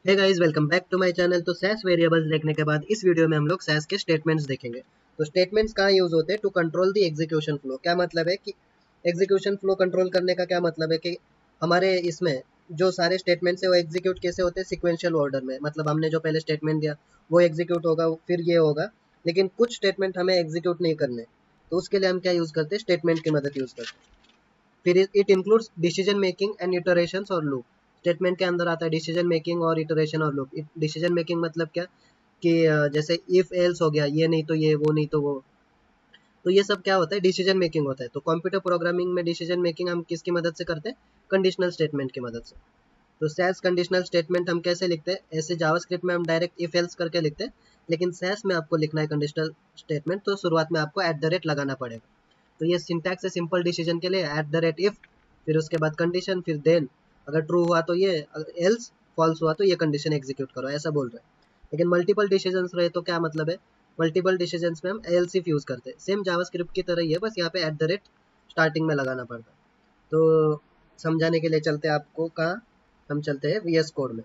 Hey guys, welcome back to my channel. तो Sass variables देखने के बाद इस वीडियो में हम लोग सैस के स्टेटमेंट्स देखेंगे। तो स्टेटमेंट्स कहाँ यूज होते हैं? To control the execution flow. क्या मतलब है कि एग्जीक्यूशन फ्लो कंट्रोल करने का क्या मतलब है कि हमारे इसमें जो सारे स्टेटमेंट्स है वो एग्जीक्यूट कैसे होते हैं? सिक्वेंशियल ऑर्डर में। मतलब हमने जो पहले स्टेटमेंट दिया वो एग्जीक्यूट होगा, फिर ये होगा, लेकिन कुछ स्टेटमेंट हमें एग्जीक्यूट नहीं करने, तो उसके लिए हम क्या यूज करते हैं? स्टेटमेंट की मदद यूज करते हैं। फिर it includes decision making and iterations और लूप। स्टेटमेंट के अंदर आता है डिसीजन मेकिंग और इटरेशन और लूप। डिसीजन मेकिंग मतलब क्या कि जैसे इफ एल्स हो गया, ये नहीं तो ये, वो नहीं तो वो, तो ये सब क्या होता है? डिसीजन मेकिंग होता है। तो कंप्यूटर प्रोग्रामिंग में डिसीजन मेकिंग हम किसकी मदद से करते हैं? कंडीशनल स्टेटमेंट की मदद से। तो सैस कंडीशनल स्टेटमेंट हम कैसे लिखते हैं? ऐसे जावास्क्रिप्ट में हम डायरेक्ट इफ एल्स करके लिखते हैं, लेकिन सैस में आपको लिखना है कंडीशनल स्टेटमेंट, तो शुरुआत में आपको एट द रेट लगाना पड़ेगा। तो ये सिंटैक्स है सिंपल डिसीजन के लिए, एट द रेट इफ, फिर उसके बाद कंडीशन, फिर देन अगर ट्रू हुआ तो ये, एल्स फॉल्स हुआ तो ये कंडीशन एग्जीक्यूट करो, ऐसा बोल रहे हैं। लेकिन मल्टीपल डिसीजंस रहे तो क्या मतलब है? मल्टीपल डिसीजंस में हम एल्स इफ यूज करते हैं, सेम जावास्क्रिप्ट की तरह ही है, बस यहाँ पे एट द रेट स्टार्टिंग में लगाना पड़ता है। तो समझाने के लिए चलते हैं आपको कहाँ, हम चलते हैं वी एस कोड में।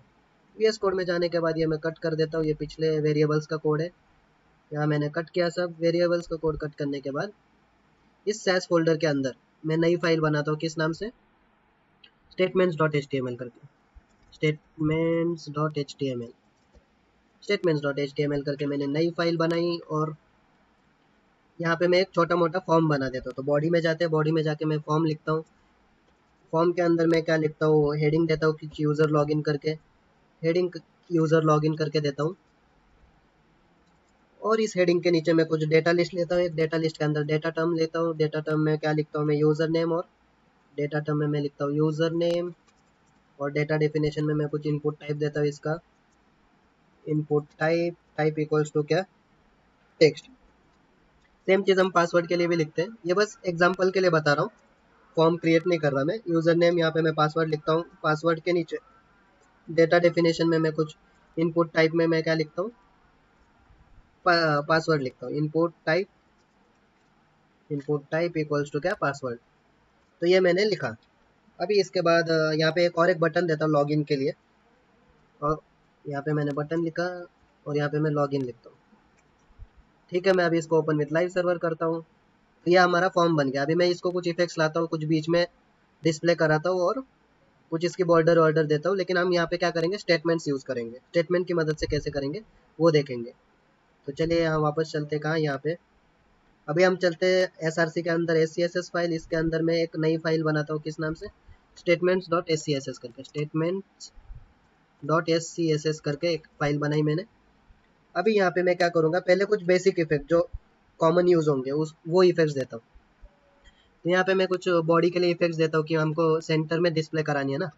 वी एस कोड में जाने के बाद ये मैं कट कर देता हूँ, ये पिछले वेरिएबल्स का कोड है, यहाँ मैंने कट किया सब वेरिएबल्स का कोड। कट करने के बाद इस सैस फोल्डर के अंदर मैं नई फाइल बनाता हूँ, किस नाम से? Statements dot H T M L करके। Statements dot H T M L, statements dot H T M L करके मैंने नई फाइल बनाई, और यहाँ पे मैं एक छोटा मोटा फॉर्म बना देता हूँ। तो बॉडी में जाते हैं, बॉडी में जाके मैं फॉर्म लिखता हूँ। फॉर्म के अंदर मैं क्या लिखता हूँ? हेडिंग देता हूँ कि यूज़र लॉगिन करके, हेडिंग यूज़र लॉगिन करके देता हूँ। और इस हेडिंग के नीचे मैं कुछ डेटा लिस्ट लेता हूँ, एक डेटा लिस्ट के अंदर डेटा टर्म लेता हूँ। डेटा टर्म में क्या लिखता हूँ? मैं यूज़र नेम, और डेटा टर्म में मैं लिखता हूँ यूज़र नेम, और डेटा डेफिनेशन में मैं कुछ इनपुट टाइप देता हूँ इसका। Input type, type equals to क्या? टेक्स्ट। सेम चीज़ हम पासवर्ड के लिए भी लिखते हैं, ये बस एग्जांपल के लिए बता रहा हूँ, फॉर्म क्रिएट नहीं कर रहा मैं। यूज़र नेम, यहाँ पे मैं पासवर्ड लिखता हूँ, पासवर्ड के नीचे डेटा डेफिनेशन में मैं कुछ इनपुट टाइप में मैं क्या लिखता हूँ? पासवर्ड लिखता हूँ। इनपुट टाइप इक्वल्स टू क्या? पासवर्ड। तो ये मैंने लिखा। अभी इसके बाद यहाँ पे एक बटन देता हूँ लॉगिन के लिए, और यहाँ पे मैंने बटन लिखा, और यहाँ पे मैं लॉगिन लिखता हूँ। ठीक है, मैं अभी इसको ओपन विथ लाइव सर्वर करता हूँ। तो ये हमारा फॉर्म बन गया। अभी मैं इसको कुछ इफेक्ट्स लाता हूँ, कुछ बीच में डिस्प्ले कराता हूँ, और कुछ इसकी बॉर्डर ऑर्डर देता हूँ। लेकिन हम यहाँ पे क्या करेंगे? स्टेटमेंट्स यूज़ करेंगे। स्टेटमेंट की मदद से कैसे करेंगे वो देखेंगे। तो चलिए यहाँ वापस चलते, कहाँ? यहाँ पे अभी हम चलते हैं एसआरसी के अंदर, एससीएसएस फाइल, इसके अंदर मैं एक नई फाइल बनाता हूँ, किस नाम से? Statements dot S C S S करके। Statements dot S C S S करके एक फाइल बनाई मैंने। अभी यहाँ पे मैं क्या करूँगा? पहले कुछ बेसिक इफेक्ट जो कॉमन यूज होंगे उस वो इफेक्ट्स देता हूँ। तो यहाँ पे मैं कुछ बॉडी के लिए इफेक्ट्स देता हूँ कि हमको सेंटर में डिस्प्ले करानी है ना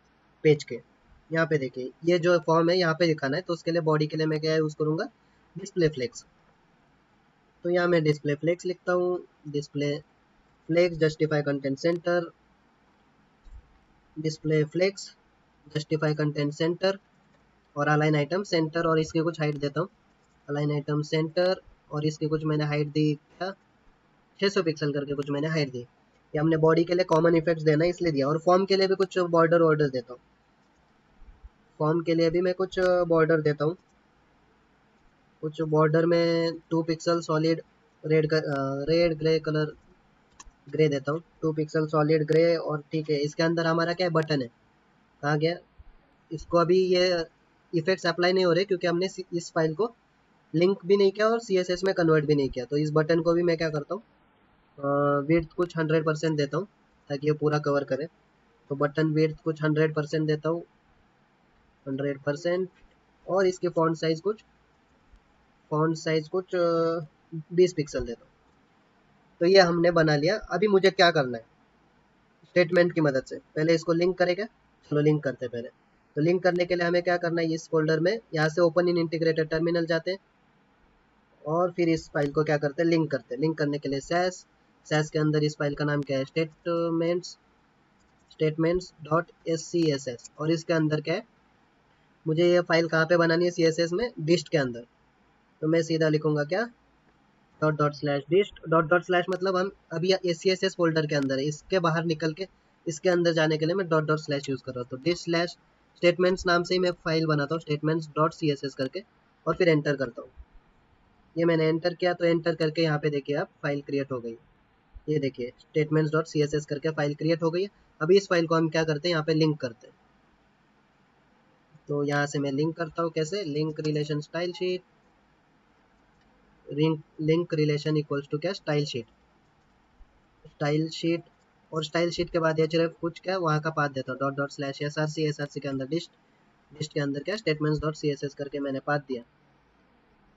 पेज के। यहाँ पे देखिए, ये जो फॉर्म है यहाँ पे दिखाना है, तो उसके लिए बॉडी के लिए मैं क्या यूज़ करूँगा? Display flex. तो यहाँ मैं डिस्प्ले फ्लेक्स लिखता हूँ। Display flex justify content centre, display flex justify content centre, और अलाइन आइटम सेंटर, और इसकी कुछ हाइट देता हूँ। अलाइन आइटम सेंटर, और इसकी कुछ मैंने हाइट दी क्या? 600 पिक्सल करके कुछ मैंने हाइट दी। ये हमने बॉडी के लिए कॉमन इफेक्ट्स देना है इसलिए दिया। और फॉर्म के लिए भी कुछ बॉर्डर ऑर्डर देता हूँ। फॉर्म के लिए भी मैं कुछ बॉर्डर देता हूँ। कुछ बॉर्डर में 2 pixel solid red red grey colour grey देता हूँ, 2 पिक्सल सॉलिड ग्रे। और ठीक है, इसके अंदर हमारा क्या है? बटन है। कहाँ गया? इसको अभी ये इफेक्ट्स अप्लाई नहीं हो रहे क्योंकि हमने इस फाइल को लिंक भी नहीं किया और CSS में कन्वर्ट भी नहीं किया। तो इस बटन को भी मैं क्या करता हूँ? विड्थ कुछ 100% देता हूँ ताकि ये पूरा कवर करे। तो बटन विड्थ कुछ 100% देता हूँ, 100%। और इसके फॉन्ट साइज कुछ 20 पिक्सल देता हूँ। तो ये हमने बना लिया। अभी मुझे क्या करना है? स्टेटमेंट की मदद से पहले इसको लिंक करेगा। चलो लिंक करते हैं पहले। तो लिंक करने के लिए हमें क्या करना है? इस फोल्डर में यहाँ से ओपन इन इंटीग्रेटेड टर्मिनल जाते हैं, और फिर इस फाइल को क्या करते हैं? लिंक करते हैं। लिंक करने के लिए सैस के अंदर इस फाइल का नाम क्या है? Statements dot S C S S. और इसके अंदर क्या है? मुझे ये फाइल कहाँ पे बनानी है? CSS में, डिस्ट के अंदर। तो मैं सीधा लिखूंगा क्या? Dot dot slash dist. Dot dot slash मतलब हम अभी SCSS फोल्डर के अंदर है, इसके बाहर निकल के इसके अंदर जाने के लिए मैं डॉट डॉट स्लैश यूज़ कर रहा हूँ। तो डिस्ट स्लैश स्टेटमेंट्स नाम से ही मैं फाइल बनाता हूँ, statements dot C S S करके, और फिर एंटर करता हूँ। ये मैंने एंटर किया, तो एंटर करके यहाँ पे देखिए आप फाइल क्रिएट हो गई। ये देखिए statements dot C S S करके फाइल क्रिएट हो गई है। अभी इस फाइल को हम क्या करते हैं, यहाँ पे लिंक करते हैं। तो यहाँ से मैं लिंक करता हूँ, कैसे, link relation style sheet, link relation equals to क्या, स्टाइल शीट, स्टाइल शीट। और स्टाइल शीट के बाद href कुछ क्या वहाँ का पाथ देता हूँ, dot dot slash src, src के अंदर डिस्ट, डिस्ट के अंदर क्या, statements dot C S S करके मैंने पाथ दिया।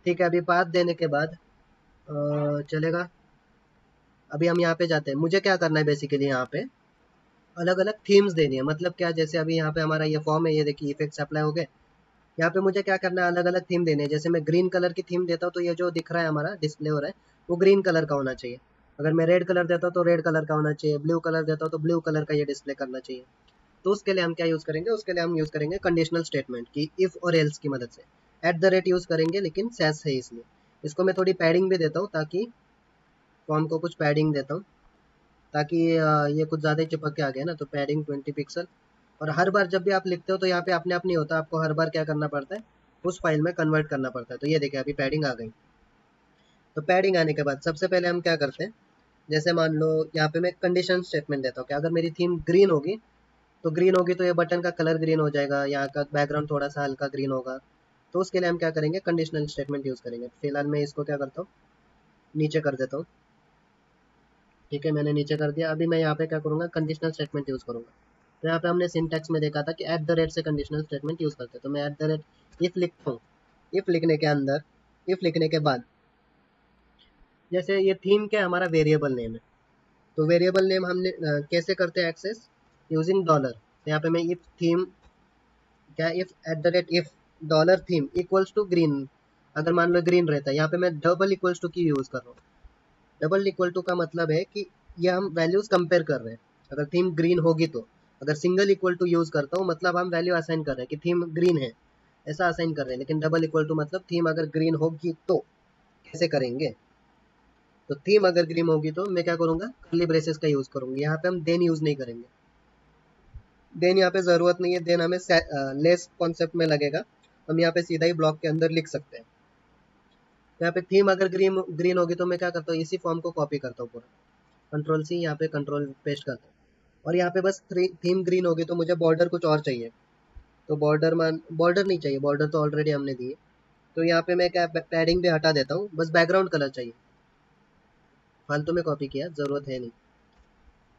ठीक है, अभी पाथ देने के बाद चलेगा। अभी हम यहाँ पे जाते हैं, मुझे क्या करना है बेसिकली, यहाँ पे अलग अलग थीम्स देनी है। मतलब क्या, जैसे अभी यहाँ पे हमारा ये फॉर्म है, ये देखिए इफेक्ट्स अप्लाई हो गए। यहाँ पे मुझे क्या करना है, अलग अलग थीम देने हैं। जैसे मैं ग्रीन कलर की थीम देता हूँ, तो ये जो दिख रहा है हमारा डिस्प्ले हो रहा है वो ग्रीन कलर का होना चाहिए। अगर मैं रेड कलर देता हूँ तो रेड कलर का होना चाहिए, ब्लू कलर देता हूँ तो ब्लू कलर का ये डिस्प्ले करना चाहिए। तो उसके लिए हम क्या यूज़ करेंगे, उसके लिए हम यूज़ करेंगे कंडीशनल स्टेटमेंट की इफ़ और एल्स की मदद से। एट द रेट यूज़ करेंगे, लेकिन सैस है इसलिए। इसको मैं थोड़ी पैडिंग भी देता हूँ, ताकि फॉर्म को कुछ पैडिंग देता हूँ, ताकि ये कुछ ज़्यादा ही चिपक के आ गया ना, तो पैडिंग 20 पिक्सल। और हर बार जब भी आप लिखते हो तो यहाँ पे अपने आप नहीं होता, आपको हर बार क्या करना पड़ता है, उस फाइल में कन्वर्ट करना पड़ता है। तो ये देखिए अभी पैडिंग आ गई। तो पैडिंग आने के बाद सबसे पहले हम क्या करते हैं, जैसे मान लो यहाँ पे मैं कंडीशन स्टेटमेंट देता हूँ कि अगर मेरी थीम ग्रीन होगी, तो ग्रीन होगी तो ये बटन का कलर ग्रीन हो जाएगा, यहाँ का बैकग्राउंड थोड़ा सा हल्का ग्रीन होगा। तो उसके लिए हम क्या करेंगे, कंडीशनल स्टेटमेंट यूज़ करेंगे। फिलहाल मैं इसको क्या करता हूँ, नीचे कर देता हूँ। ठीक है, मैंने नीचे कर दिया। अभी मैं यहाँ पे क्या करूँगा, कंडीशनल स्टेटमेंट यूज़ करूँगा। तो यहाँ पे हमने सिंटैक्स में देखा था कि एट द रेट से कंडीशनल स्टेटमेंट यूज़ करते हैं। तो मैं एट द रेट इफ़ लिखता हूँ। इफ़ लिखने के अंदर, इफ़ लिखने के बाद, जैसे ये थीम क्या हमारा वेरिएबल नेम है, तो वेरिएबल नेम हमने कैसे करते हैं एक्सेस, यूजिंग डॉलर। तो यहाँ पे मैं इफ थीम क्या, if at the rate if dollar theme equals to green, अगर मान लो ग्रीन रहता है, यहाँ पे मैं डबल इक्वल्स टू की यूज़ कर रहा हूँ। डबल इक्वल टू का मतलब है कि ये हम वैल्यूज़ कंपेयर कर रहे हैं। अगर थीम ग्रीन होगी तो, अगर सिंगल इक्वल टू यूज़ करता हूँ मतलब हम वैल्यू असाइन कर रहे हैं कि थीम ग्रीन है, ऐसा असाइन कर रहे हैं। लेकिन डबल इक्वल टू मतलब थीम अगर ग्रीन होगी तो कैसे करेंगे, तो थीम अगर ग्रीन होगी तो मैं क्या करूँगा, कर्ली ब्रेसेस का यूज़ करूँगी। यहाँ पे हम देन यूज़ नहीं करेंगे, देन यहाँ पे ज़रूरत नहीं है, देन हमें लेस कॉन्सेप्ट में लगेगा। हम यहाँ पे सीधा ही ब्लॉक के अंदर लिख सकते हैं। यहाँ पे थीम अगर ग्रीन ग्रीन होगी तो मैं क्या करता हूँ, इसी फॉर्म को कॉपी करता हूँ पूरा, कंट्रोल सी, यहाँ पे कंट्रोल पेस्ट करता हूँ। और यहाँ पे बस थीम ग्रीन होगी तो मुझे बॉर्डर कुछ और चाहिए। तो बॉर्डर नहीं चाहिए, बॉर्डर तो ऑलरेडी हमने दिए। तो यहाँ पे मैं क्या पैडिंग भी हटा देता हूँ, बस बैकग्राउंड कलर चाहिए, फालतू में कॉपी किया, ज़रूरत है नहीं।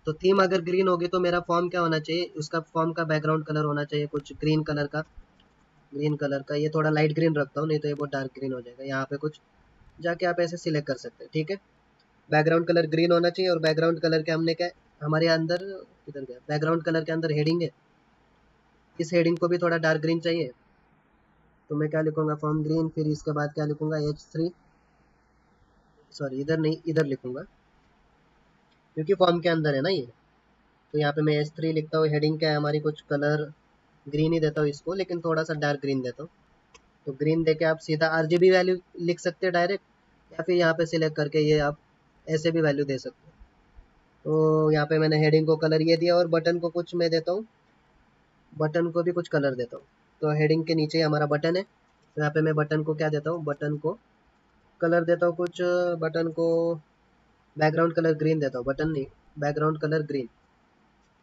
तो थीम अगर ग्रीन होगी तो मेरा फॉर्म क्या होना चाहिए, उसका फॉर्म का बैकग्राउंड कलर होना चाहिए कुछ ग्रीन कलर का, ग्रीन कलर का। ये थोड़ा लाइट ग्रीन रखता हूँ, नहीं तो ये बहुत डार्क ग्रीन हो जाएगा। यहाँ पे कुछ जाके आप ऐसे सिलेक्ट कर सकते हैं। ठीक है, बैकग्राउंड कलर ग्रीन होना चाहिए। और बैकग्राउंड कलर के हमने क्या, हमारे अंदर किधर गया, बैकग्राउंड कलर के अंदर हेडिंग है, इस हेडिंग को भी थोड़ा डार्क ग्रीन चाहिए। तो मैं क्या लिखूंगा, फॉर्म ग्रीन, फिर इसके बाद क्या लिखूंगा, H3, सॉरी इधर नहीं, इधर लिखूंगा, क्योंकि फॉर्म के अंदर है ना ये। तो यहाँ पे मैं H3 लिखता हूँ। हेडिंग क्या है हमारी, कुछ कलर ग्रीन ही देता हूँ इसको, लेकिन थोड़ा सा डार्क ग्रीन देता हूँ। तो ग्रीन देके आप सीधा RGB वैल्यू लिख सकते हैं डायरेक्ट, या फिर यहाँ पे सिलेक्ट करके ये आप ऐसे भी वैल्यू दे सकते हैं। तो यहाँ पे मैंने हेडिंग को कलर ये दिया, और बटन को कुछ मैं देता हूँ, बटन को भी कुछ कलर देता हूँ। तो हेडिंग के नीचे हमारा बटन है, तो यहाँ पे मैं बटन को क्या देता हूँ, बटन को कलर देता हूँ कुछ, बटन को बैकग्राउंड कलर ग्रीन देता हूँ, बटन नहीं, बैकग्राउंड कलर ग्रीन,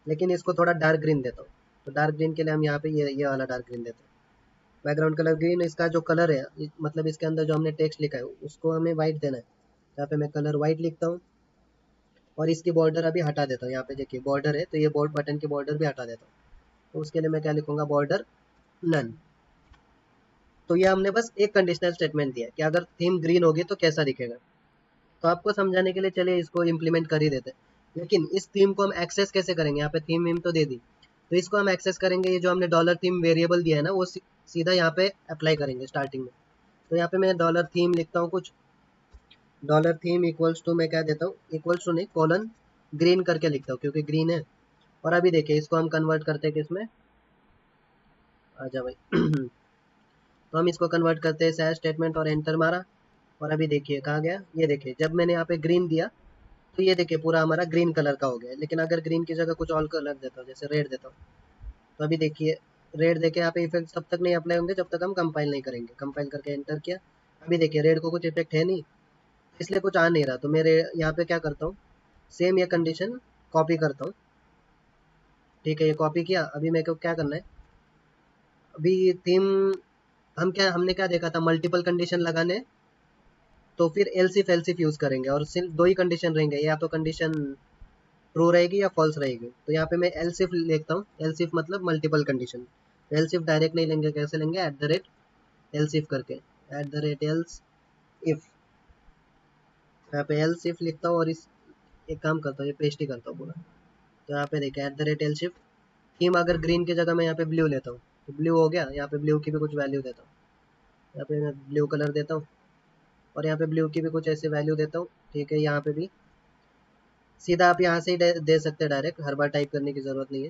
लेकिन इसको थोड़ा डार्क ग्रीन देता हूँ। तो डार्क ग्रीन के लिए हम यहाँ पे ये वाला डार्क ग्रीन देते हैं। बैकग्राउंड कलर ग्रीन, इसका जो कलर है मतलब इसके अंदर जो हमने टेक्स्ट लिखा है उसको हमें वाइट देना है। यहाँ पे मैं कलर वाइट लिखता हूँ, और इसकी बॉर्डर अभी हटा देता हूँ। यहाँ पे देखिए बॉर्डर है, तो ये बटन की बॉर्डर भी हटा देता हूँ। तो उसके लिए मैं क्या लिखूंगा, बॉर्डर नन। तो ये हमने बस एक कंडीशनल स्टेटमेंट दिया कि अगर थीम ग्रीन होगी तो कैसा दिखेगा। तो आपको समझाने के लिए चलिए इसको इम्प्लीमेंट कर ही देते हैं। लेकिन इस थीम को हम एक्सेस कैसे करेंगे, यहाँ पे थीम वीम तो दे दी, तो इसको हम एक्सेस करेंगे, ये जो हमने डॉलर थीम वेरिएबल दिया है ना, वो सीधा यहाँ पे अप्लाई करेंगे स्टार्टिंग में। तो यहाँ पे मैं डॉलर थीम लिखता हूँ कुछ, डॉलर थीम इक्वल्स टू, मैं क्या देता हूँ, इक्वल्स टू नहीं, कॉलन ग्रीन करके लिखता हूँ क्योंकि ग्रीन है। और अभी देखिए इसको हम कन्वर्ट करते हैं किसमें, आ जा भाई तो हम इसको कन्वर्ट करते हैं सैश स्टेटमेंट, और एंटर मारा। और अभी देखिए कहाँ गया, ये देखिए जब मैंने यहाँ पे ग्रीन दिया तो ये देखिए पूरा हमारा ग्रीन कलर का हो गया। लेकिन अगर ग्रीन की जगह कुछ और कलर देता हूँ, जैसे रेड देता हूँ, तो अभी देखिए रेड देके यहाँ पे इफेक्ट तब तक नहीं अप्लाई होंगे जब तक हम कंपाइल नहीं करेंगे। कंपाइल करके एंटर किया, अभी देखिए रेड को कुछ इफेक्ट है नहीं, इसलिए कुछ आ नहीं रहा। तो मेरे यहाँ पे क्या करता हूँ, सेम ये कंडीशन कॉपी करता हूँ। ठीक है, ये कॉपी किया। अभी मेरे को क्या करना है, अभी थीम हमने क्या देखा था, मल्टीपल कंडीशन लगाने, तो फिर एल्स इफ यूज करेंगे और सिर्फ दो ही कंडीशन रहेंगे, या तो कंडीशन ट्रू रहेगी या फॉल्स रहेगी। तो यहाँ पे मैं एल्स इफ लिखता हूँ, एल्स इफ मतलब multiple condition. Else if direct नहीं लेंगे, कैसे लेंगे, at the rate else if करके, at the rate else if. यहाँ पे एल्स इफ लिखता हूँ और इस एक काम करता हूँ, ये पेस्ट ही करता हूँ पूरा। तो यहाँ पे देखिए eight the rate else if. Theme अगर ग्रीन की जगह मैं यहाँ पे ब्लू लेता हूँ, तो ब्लू हो गया। यहाँ पे ब्लू की भी कुछ वैल्यू देता हूँ, यहाँ पे मैं ब्लू कलर देता हूँ, और यहाँ पे ब्लू की भी कुछ ऐसे वैल्यू देता हूँ। ठीक है, यहाँ पे भी सीधा आप यहाँ से ही दे सकते हैं डायरेक्ट, हर बार टाइप करने की ज़रूरत नहीं है।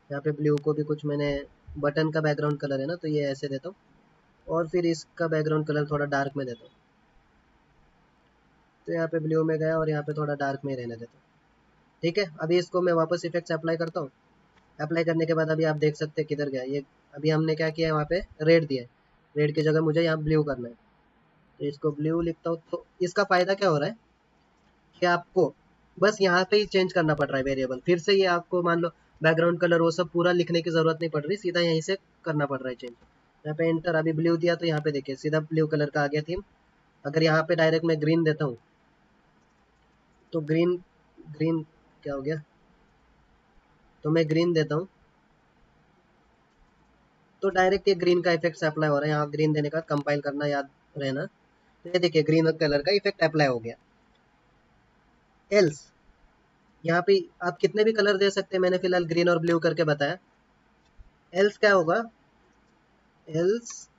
यहाँ पे ब्लू को भी कुछ मैंने, बटन का बैकग्राउंड कलर है ना, तो ये ऐसे देता हूँ, और फिर इसका बैकग्राउंड कलर थोड़ा डार्क में देता हूँ। तो यहाँ पे ब्लू में गया और यहाँ पे थोड़ा डार्क में रहने देता हूँ। ठीक है, अभी इसको मैं वापस इफेक्ट्स अप्लाई करता हूँ। अप्लाई करने के बाद अभी आप देख सकते हैं किधर गया ये। अभी हमने क्या किया है, वहाँ पे रेड दिया है, रेड की जगह मुझे यहाँ ब्लू करना है। तो इसको ब्लू लिखता हूँ। तो इसका फ़ायदा क्या हो रहा है कि आपको बस यहाँ पे ही चेंज करना पड़ रहा है वेरिएबल। फिर से ये आपको मान लो बैकग्राउंड कलर वो सब पूरा लिखने की ज़रूरत नहीं पड़ रही, सीधा यहीं से करना पड़ रहा है चेंज। यहाँ पे एंटर, अभी ब्लू दिया तो यहाँ पे देखिए सीधा ब्लू कलर का आ गया थीम। अगर यहाँ पे डायरेक्ट मैं ग्रीन देता हूँ, तो ग्रीन ग्रीन क्या हो गया, तो मैं ग्रीन देता हूँ, तो डायरेक्ट ये ग्रीन का इफेक्ट अप्लाई हो रहा है। यहाँ ग्रीन देने का कंपाइल करना याद रहना। तो ये देखिए ग्रीन कलर का इफेक्ट अप्लाई हो गया। एल्स यहाँ पे आप कितने भी कलर दे सकते हैं, मैंने फिलहाल ग्रीन और ब्लू करके बताया। एल्स क्या होगा, एल्स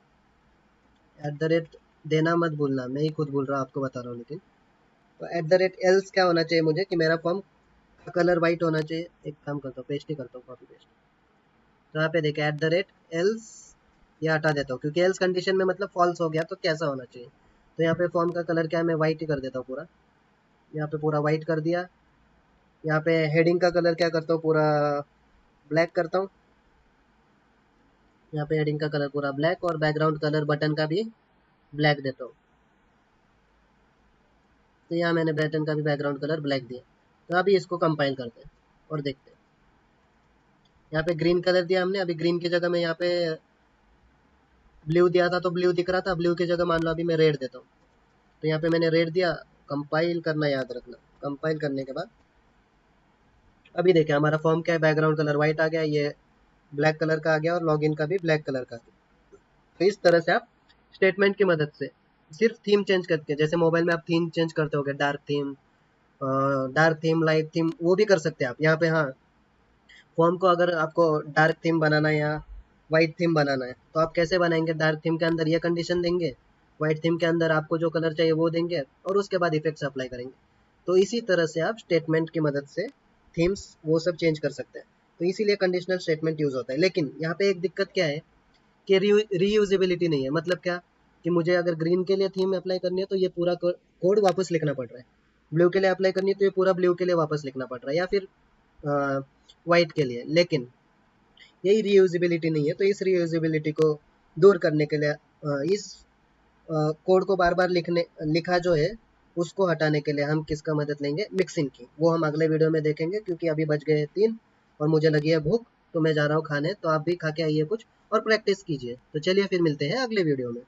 एट द रेट देना मत भूलना, मैं ही खुद भूल रहा हूँ, आपको बता रहा हूँ लेकिन। तो एट द रेट एल्स क्या होना चाहिए मुझे, कि मेरा फॉर्म का कलर वाइट होना चाहिए। एक काम करता हूँ, पेस्ट ही करता हूँ, कॉपी पेस्ट। तो यहाँ पे देखिए एट द रेट एल्स, ये हटा देता हूँ क्योंकि एल्स कंडीशन में मतलब फॉल्स हो गया, तो कैसा होना चाहिए। तो यहाँ पे फॉर्म का कलर क्या है, मैं वाइट ही कर देता हूँ पूरा। यहाँ पे पूरा वाइट कर दिया। यहाँ पे हेडिंग का कलर क्या करता हूँ, पूरा ब्लैक करता हूँ। यहाँ पे हेडिंग का कलर पूरा ब्लैक, और बैकग्राउंड कलर बटन का भी ब्लैक देता हूँ। तो यहाँ मैंने बटन का भी बैकग्राउंड कलर ब्लैक दिया। तो अभी इसको कंपाइल करते हैं और देखते हैं। यहाँ पे ग्रीन कलर दिया हमने, अभी ग्रीन की जगह मैं यहाँ पे ब्लू दिया था, तो ब्लू दिख रहा था, ब्लू की जगह मान लो अभी मैं रेड देता हूँ। तो यहाँ पे मैंने रेड दिया, कंपाइल करना याद रखना। कंपाइल करने के बाद अभी देखिए हमारा फॉर्म क्या है, बैकग्राउंड कलर वाइट आ गया, ये ब्लैक कलर का आ गया, और लॉगिन का भी ब्लैक कलर का आ गया। तो इस तरह से आप स्टेटमेंट की मदद से सिर्फ थीम चेंज करके, जैसे मोबाइल में आप थीम चेंज करते होगे, डार्क थीम, लाइट थीम, वो भी कर सकते हैं आप यहाँ पे। हाँ, फॉर्म को अगर आपको डार्क थीम बनाना है या वाइट थीम बनाना है, तो आप कैसे बनाएंगे, डार्क थीम के अंदर ये कंडीशन देंगे, वाइट थीम के अंदर आपको जो कलर चाहिए वो देंगे, और उसके बाद इफेक्ट्स अप्लाई करेंगे। तो इसी तरह से आप स्टेटमेंट की मदद से थीम्स वो सब चेंज कर सकते हैं। तो इसीलिए कंडीशनल स्टेटमेंट यूज होता है। लेकिन यहाँ पे एक दिक्कत क्या है कि रीयूजेबिलिटी नहीं है। मतलब क्या, कि मुझे अगर ग्रीन के लिए थीम अप्लाई करनी है तो ये पूरा कोड वापस लिखना पड़ रहा है, ब्लू के लिए अप्लाई करनी है तो ये पूरा ब्लू के लिए वापस लिखना पड़ रहा है, या फिर वाइट के लिए। लेकिन यही रीयूजेबिलिटी नहीं है। तो इस रीयूजेबिलिटी को दूर करने के लिए इस कोड को बार बार लिखा जो है उसको हटाने के लिए हम किसका मदद लेंगे, मिक्सिंग की। वो हम अगले वीडियो में देखेंगे, क्योंकि अभी बज गए 3 और मुझे लगी है भूख, तो मैं जा रहा हूँ खाने। तो आप भी खा के आइए कुछ और प्रैक्टिस कीजिए। तो चलिए फिर मिलते हैं अगले वीडियो में।